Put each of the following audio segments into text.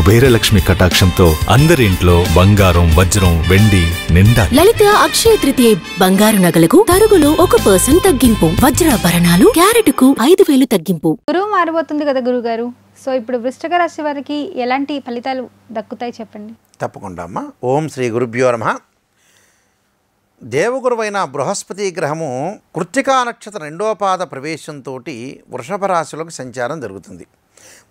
కుబేరలక్ష్మి కటాక్షంతో అందరి ఇంట్లో బంగారం వజ్రం వెండి నిండా. లలిత అక్షయ తృతీయ బంగారు నగలకు తరుగులో 1% తగ్గింపు, వజ్రాభరణాలు క్యారెట్కు 5,000 తగ్గింపు. గురువు మారిపోతుంది కదా గురుగారు, సో ఇప్పుడు వృశ్చిక రాశి వారికి ఎలాంటి ఫలితాలు దక్కుతాయి చెప్పండి. తప్పకుండా అమ్మా. ఓం శ్రీ గురుభ్యో నమః. దేవగురువైన బృహస్పతి గ్రహము కృత్తికా నక్షత్ర 2వ పాద ప్రవేశంతో వృషభ రాశిలోకి సంచారం జరుగుతుంది.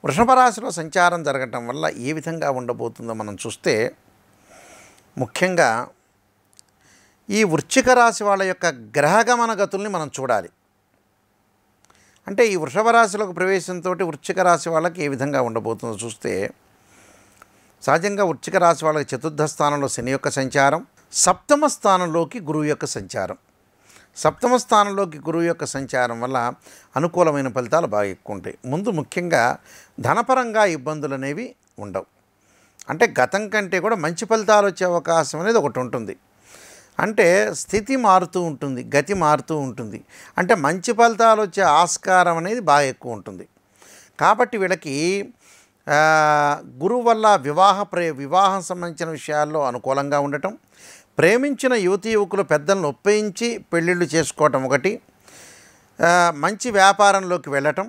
వృషభ రాశిలో సంచారం జరగటం వల్ల ఏ విధంగా ఉండబోతుందో మనం చూస్తే, ముఖ్యంగా ఈ వృశ్చిక రాశి వాళ్ళ యొక్క గ్రహగమన గతుల్ని మనం చూడాలి. అంటే ఈ వృషభ రాశిలోకి ప్రవేశంతో వృశ్చిక రాశి వాళ్ళకి ఏ విధంగా ఉండబోతుందో చూస్తే, సహజంగా వృశ్చిక రాశి వాళ్ళకి చతుర్థ స్థానంలో శని యొక్క సంచారం, సప్తమ స్థానంలోకి గురువు యొక్క సంచారం. సప్తమ స్థానంలోకి గురువు యొక్క సంచారం వల్ల అనుకూలమైన ఫలితాలు బాగా ఎక్కువ ఉంటాయి. ముందు ముఖ్యంగా ధనపరంగా ఇబ్బందులు అనేవి ఉండవు. అంటే గతం కంటే కూడా మంచి ఫలితాలు వచ్చే అవకాశం అనేది ఒకటి ఉంటుంది. అంటే స్థితి మారుతూ ఉంటుంది, గతి మారుతూ ఉంటుంది. అంటే మంచి ఫలితాలు వచ్చే ఆస్కారం అనేది బాగా ఎక్కువ ఉంటుంది. కాబట్టి వీళ్ళకి గురువు వల్ల వివాహం సంబంధించిన విషయాల్లో అనుకూలంగా ఉండటం, ప్రేమించిన యువతీ యువకులు పెద్దలను ఒప్పించి పెళ్ళిళ్ళు చేసుకోవటం ఒకటి, మంచి వ్యాపారంలోకి వెళ్ళటం,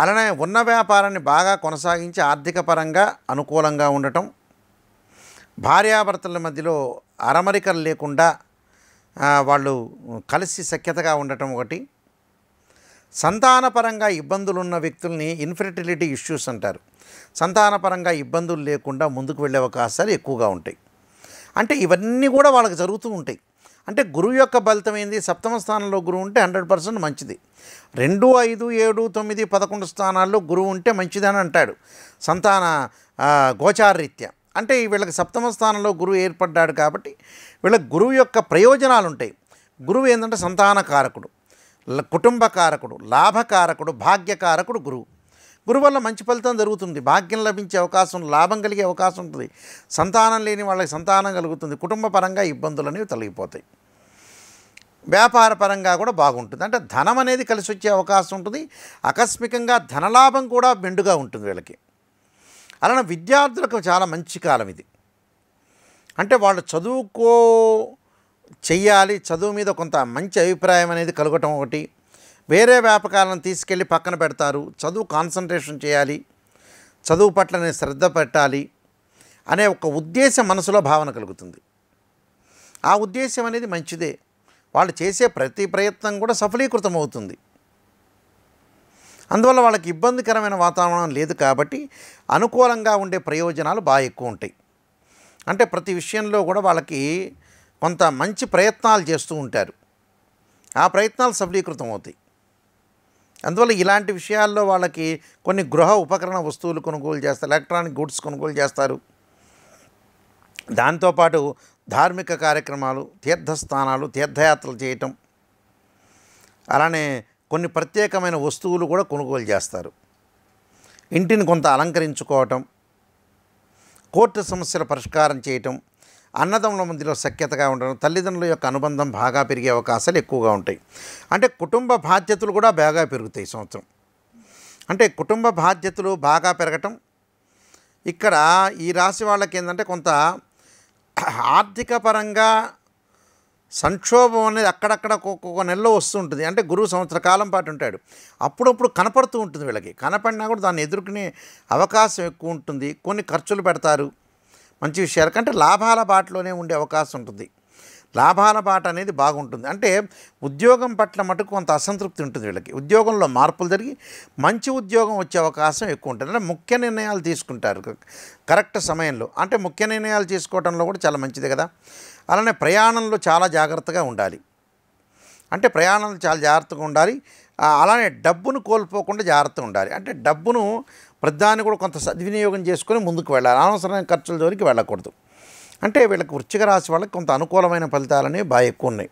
అలానే ఉన్న వ్యాపారాన్ని బాగా కొనసాగించి ఆర్థిక పరంగా అనుకూలంగా ఉండటం, భార్యాభర్తల మధ్యలో అరమరికలు లేకుండా వాళ్ళు కలిసి సఖ్యతగా ఉండటం ఒకటి, సంతానపరంగా ఇబ్బందులు ఉన్న వ్యక్తుల్ని ఇన్ఫెర్టిలిటీ ఇష్యూస్ అంటారు, సంతానపరంగా ఇబ్బందులు లేకుండా ముందుకు వెళ్ళే అవకాశాలు ఎక్కువగా ఉంటాయి. అంటే ఇవన్నీ కూడా వాళ్ళకి జరుగుతూ ఉంటాయి. అంటే గురువు యొక్క ఫలితం ఏంది? సప్తమ స్థానంలో గురువు ఉంటే 100% మంచిది. 2, 5, 7, 9, 11 స్థానాల్లో గురువు ఉంటే మంచిదని అంటాడు సంతాన గోచారరీత్యా. అంటే వీళ్ళకి సప్తమ స్థానంలో గురువు ఏర్పడ్డాడు కాబట్టి వీళ్ళకి గురువు యొక్క ప్రయోజనాలు ఉంటాయి. గురువు ఏంటంటే సంతానకారకుడు, కుటుంబకారకుడు, లాభకారకుడు, భాగ్యకారకుడు గురువు. గురువు వల్ల మంచి ఫలితం జరుగుతుంది, భాగ్యం లభించే అవకాశం, లాభం కలిగే అవకాశం ఉంటుంది, సంతానం లేని వాళ్ళకి సంతానం కలుగుతుంది, కుటుంబ పరంగా ఇబ్బందులు అనేవి తొలగిపోతాయి, వ్యాపార పరంగా కూడా బాగుంటుంది. అంటే ధనం అనేది కలిసి వచ్చే అవకాశం ఉంటుంది, ఆకస్మికంగా ధనలాభం కూడా మెండుగా ఉంటుంది వీళ్ళకి. అలానే విద్యార్థులకు చాలా మంచి కాలం ఇది. అంటే వాళ్ళు చెయ్యాలి, చదువు మీద కొంత మంచి అభిప్రాయం అనేది కలగటం ఒకటి, వేరే వ్యాపకాలను తీసుకెళ్ళి పక్కన పెడతారు, చదువు కాన్సన్ట్రేషన్ చేయాలి, చదువు పట్ల నేను శ్రద్ధ పెట్టాలి అనే ఒక ఉద్దేశం మనసులో భావన కలుగుతుంది. ఆ ఉద్దేశం అనేది మంచిదే. వాళ్ళు చేసే ప్రతి ప్రయత్నం కూడా సఫలీకృతం అవుతుంది. అందువల్ల వాళ్ళకి ఇబ్బందికరమైన వాతావరణం లేదు కాబట్టి అనుకూలంగా ఉండే ప్రయోజనాలు బాగా ఎక్కువ ఉంటాయి. అంటే ప్రతి విషయంలో కూడా వాళ్ళకి కొంత మంచి ప్రయత్నాలు చేస్తూ ఉంటారు, ఆ ప్రయత్నాలు సఫలీకృతం అవుతాయి. అందువల్ల ఇలాంటి విషయాల్లో వాళ్ళకి కొన్ని గృహ ఉపకరణ వస్తువులు కొనుగోలు చేస్తారు, ఎలక్ట్రానిక్ గుడ్స్ కొనుగోలు చేస్తారు. దాంతోపాటు ధార్మిక కార్యక్రమాలు, తీర్థస్థానాలు, తీర్థయాత్రలు చేయటం, అలానే కొన్ని ప్రత్యేకమైన వస్తువులు కూడా కొనుగోలు చేస్తారు. ఇంటిని కొంత అలంకరించుకోవటం, కోర్టు సమస్యల పరిష్కారం చేయటం, అన్నదమ్ముల మధ్యలో సఖ్యతగా ఉండడం, తల్లిదండ్రుల యొక్క అనుబంధం బాగా పెరిగే అవకాశాలు ఎక్కువగా ఉంటాయి. అంటే కుటుంబ బాధ్యతలు కూడా బాగా పెరుగుతాయి ఈ సంవత్సరం. అంటే కుటుంబ బాధ్యతలు బాగా పెరగటం, ఇక్కడ ఈ రాశి వాళ్ళకి ఏంటంటే కొంత ఆర్థిక పరంగా సంక్షోభం అనేది అక్కడక్కడ ఒక్కొక్క నెలలో వస్తుంటుంది. అంటే గురువు సంవత్సర కాలం పాటు ఉంటాడు, అప్పుడప్పుడు కనపడుతూ ఉంటుంది వీళ్ళకి. కనపడినా కూడా దాన్ని ఎదుర్కొనే అవకాశం ఎక్కువ ఉంటుంది. కొన్ని ఖర్చులు పెడతారు మంచి విషయాలు కంటే, లాభాల బాటలోనే ఉండే అవకాశం ఉంటుంది. లాభాల బాట అనేది బాగుంటుంది. అంటే ఉద్యోగం పట్ల మటుకు కొంత అసంతృప్తి ఉంటుంది వీళ్ళకి. ఉద్యోగంలో మార్పులు జరిగి మంచి ఉద్యోగం వచ్చే అవకాశం ఎక్కువ ఉంటుంది. అంటే ముఖ్య నిర్ణయాలు తీసుకుంటారు కరెక్ట్ సమయంలో. అంటే ముఖ్య నిర్ణయాలు తీసుకోవడంలో కూడా చాలా మంచిది కదా. అలానే ప్రయాణంలో చాలా జాగ్రత్తగా ఉండాలి. అంటే ప్రయాణంలో చాలా జాగ్రత్తగా ఉండాలి. అలానే డబ్బును కోల్పోకుండా జాగ్రత్తగా ఉండాలి. అంటే డబ్బును ప్రతిదాన్ని కూడా కొంత సద్వినియోగం చేసుకొని ముందుకు వెళ్ళాలి, అనవసరమైన ఖర్చుల జోలికి వెళ్ళకూడదు. అంటే వీళ్ళకి వృశ్చిక రాశి వాళ్ళకి కొంత అనుకూలమైన ఫలితాలనేవి బాగా ఎక్కువ ఉన్నాయి.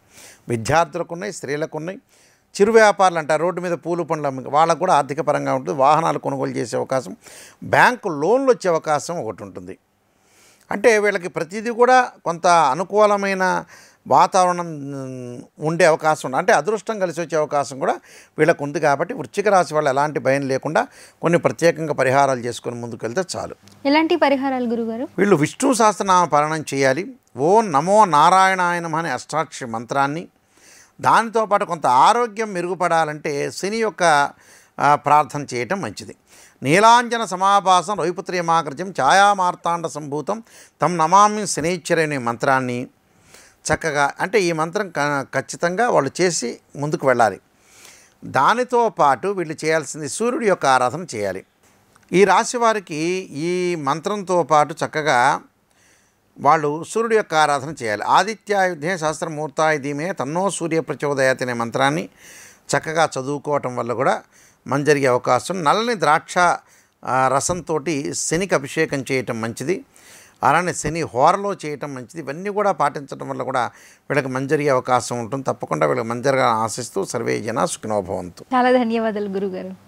విద్యార్థులకు ఉన్నాయి, స్త్రీలకు ఉన్నాయి, చిరు వ్యాపారులు అంటారు, రోడ్డు మీద పూలు పండ్లు వాళ్ళకు కూడా ఆర్థిక పరంగా ఉంటుంది, వాహనాలు కొనుగోలు చేసే అవకాశం, బ్యాంకు లోన్లు వచ్చే అవకాశం ఒకటి ఉంటుంది. అంటే వీళ్ళకి ప్రతిదీ కూడా కొంత అనుకూలమైన వాతావరణం ఉండే అవకాశం ఉంది. అంటే అదృష్టం కలిసి వచ్చే అవకాశం కూడా వీళ్ళకు ఉంది. కాబట్టి వృశ్చిక రాశి వాళ్ళు ఎలాంటి భయం లేకుండా కొన్ని ప్రత్యేకంగా పరిహారాలు చేసుకొని ముందుకు వెళ్తే చాలు. ఎలాంటి పరిహారాలు గురుగారు? వీళ్ళు విష్ణు సహస్రనామ పారాయణం చేయాలి. ఓం నమో నారాయణాయ నమః అనే అష్టాక్షరి మంత్రాన్ని, దానితో పాటు కొంత ఆరోగ్యం మెరుగుపడాలంటే శని యొక్క ప్రార్థన చేయటం మంచిది. నీలాంజన సమాభాసం రవిపుత్రియమాకృత్యం ఛాయామార్తాండ సంభూతం తం నమామి శనైశ్చర అనే మంత్రాన్ని చక్కగా, అంటే ఈ మంత్రం ఖచ్చితంగా వాళ్ళు చేసి ముందుకు వెళ్ళాలి. దానితో పాటు వీళ్ళు చేయాల్సింది సూర్యుడి యొక్క ఆరాధన చేయాలి. ఈ రాశి వారికి ఈ మంత్రంతో పాటు చక్కగా వాళ్ళు సూర్యుడి యొక్క ఆరాధన చేయాలి. ఆదిత్యాయుధే సహస్రమూర్తాయ ధీమే తన్నో సూర్య ప్రచోదయాత్ అనే మంత్రాన్ని చక్కగా చదువుకోవటం వల్ల కూడా మంచి జరిగే అవకాశం. నల్లని ద్రాక్ష రసంతో శనికి అభిషేకం చేయటం మంచిది. అలానే శని హోరలో చేయటం మంచిది. ఇవన్నీ కూడా పాటించడం వల్ల కూడా వీళ్ళకి మంచి జరిగే అవకాశం ఉంటుంది. తప్పకుండా వీళ్ళకి మంచి జరగాలని ఆశిస్తూ సర్వే జన సుఖినో భవంతు. చాలా ధన్యవాదాలు గురుగారు.